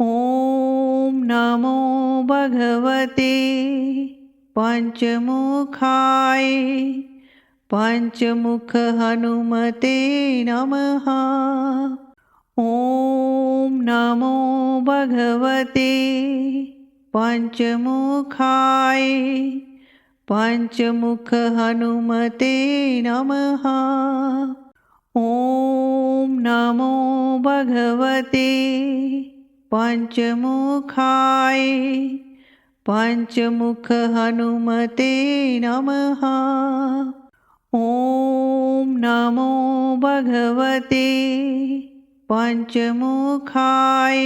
ॐ नमो भगवते पञ्चमुखाय पञ्चमुख हनुमते नमः। ॐ नमो भगवते पञ्चमुखाय पञ्चमुख हनुमते नमः। ॐ नमो भगवते पञ्चमुखाय पञ्चमुख हनुमते नमः। ॐ नमो भगवते पञ्चमुखाय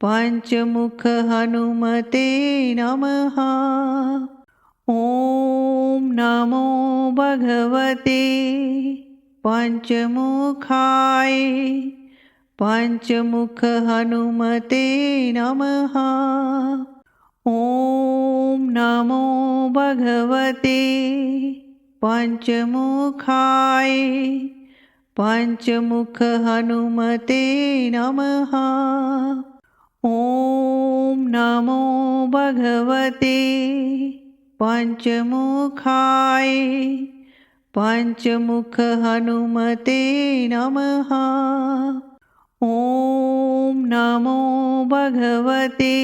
पञ्चमुख हनुमते नमः। ॐ नमो भगवते पञ्चमुखाय पञ्चमुख हनुमते नमः। ॐ नमो भगवते पञ्चमुखाय पञ्चमुख हनुमते नमः। ॐ नमो भगवते पञ्चमुखाय पञ्चमुख हनुमते नमः। ॐ नमो भगवते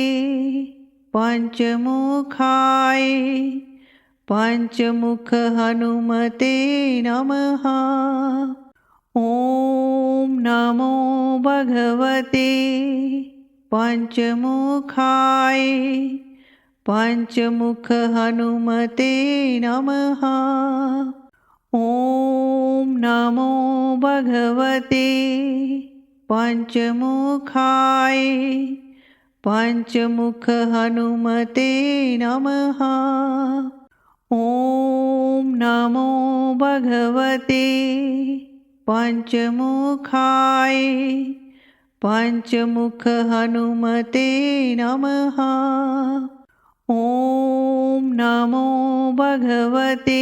पञ्चमुखाय पञ्चमुख हनुमते नमः। ॐ नमो भगवते पञ्चमुखाय पञ्चमुख हनुमते नमः। ॐ नमो भगवते पञ्चमुखाय पञ्चमुख हनुमते नमः। ॐ नमो भगवते पञ्चमुखाय पञ्चमुख हनुमते नमः। ॐ नमो भगवते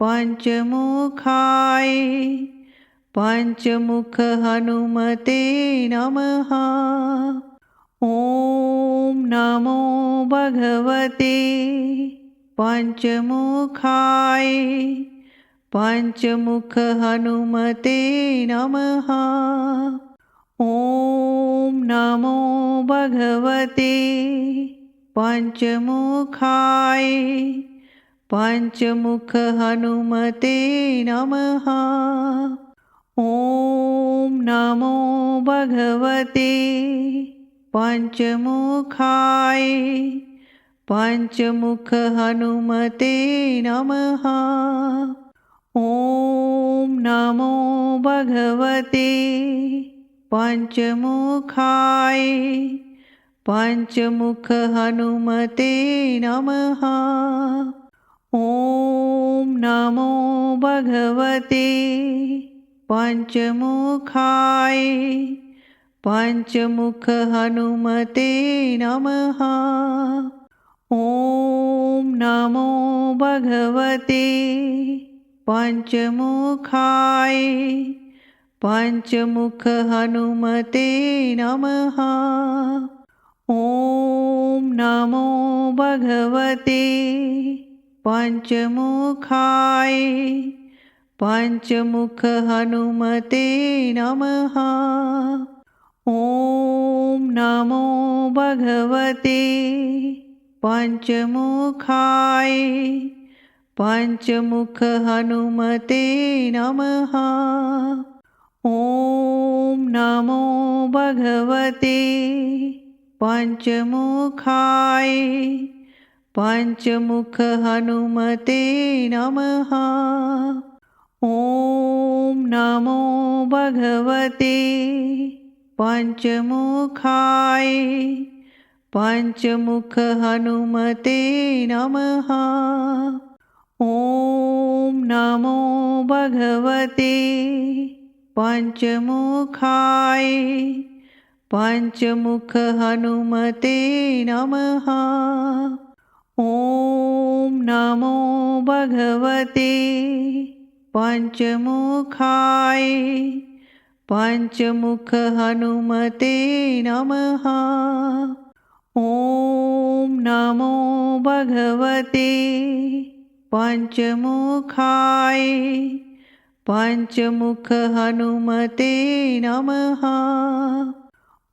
पञ्चमुखाय पञ्चमुख हनुमते नमः। ॐ नमो भगवते पञ्चमुखाय पञ्चमुख हनुमते नमः। ॐ नमो भगवते पञ्चमुखाय पञ्चमुख हनुमते नमः। ॐ नमो भगवते पञ्चमुखाय पञ्चमुख हनुमते नमः। ॐ नमो भगवते पञ्चमुखाय पञ्चमुख हनुमते नमः। ॐ नमो भगवते पञ्चमुखाय पञ्चमुख हनुमते नमः। ॐ नमो भगवते पञ्चमुखाय पञ्चमुख हनुमते नमः। ॐ नमो भगवते पञ्चमुखाय पञ्चमुख हनुमते नमः। ॐ नमो भगवते पञ्चमुखाय पञ्चमुख हनुमते नमः। ॐ नमो भगवते पञ्चमुखाय पञ्चमुख हनुमते नमः। ॐ नमो भगवते पञ्चमुखाय पञ्चमुख हनुमते नमः। ॐ नमो भगवते पञ्चमुखाय पञ्चमुख हनुमते नमः। ॐ नमो भगवते पञ्चमुखाय पंचमुख हनुमते नमः। ॐ नमो भगवते पंचमुखाय पंचमुख हनुमते नमः।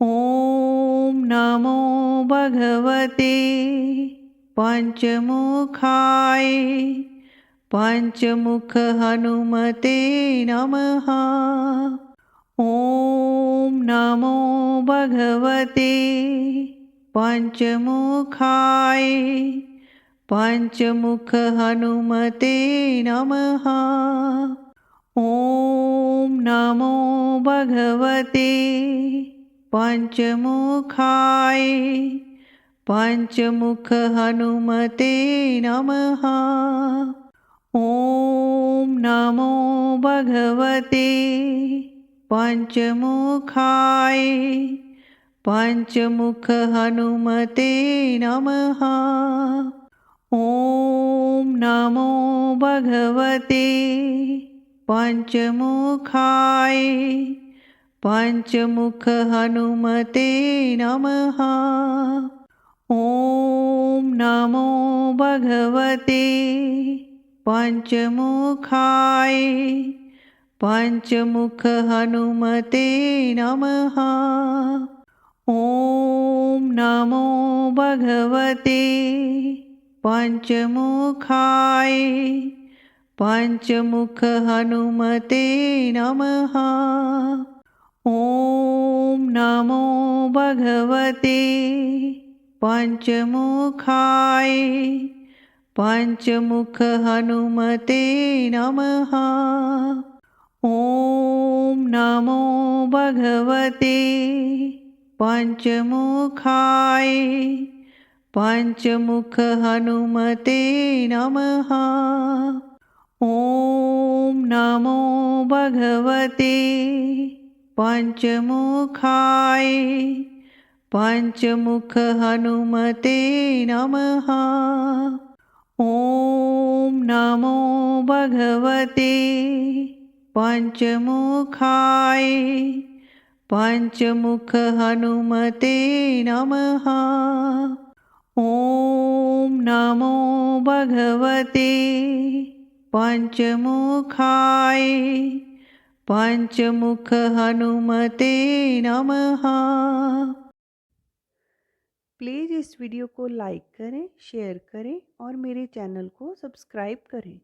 ॐ नमो भगवते पंचमुखाय पंचमुख हनुमते नमः। ॐ नमो भगवते पंचमुखाय पंचमुख हनुमते नमः। ॐ नमो भगवते पंचमुखाय पंचमुख हनुमते नमः। ॐ नमो भगवते पंचमुखाय पंचमुख हनुमते नमः। ॐ नमो भगवते पंचमुखाय पंचमुख हनुमते नमः। ॐ नमो भगवते पंचमुखाय पंचमुख हनुमते नमः। ॐ नमो भगवते पंचमुखाय पंचमुख हनुमते नमः। ॐ नमो भगवते पंचमुखाय पंचमुख हनुमते नमः। ॐ नमो भगवते पंचमुखाय पंचमुख हनुमते नमः। ॐ नमो भगवते पंचमुखाय पंचमुख हनुमते नमः। ॐ नमो भगवते पंचमुखाय पंचमुख हनुमते नमः। ॐ नमो भगवते पंचमुखाय पंचमुख हनुमते नमः। प्लीज़ इस वीडियो को लाइक करें, शेयर करें और मेरे चैनल को सब्सक्राइब करें।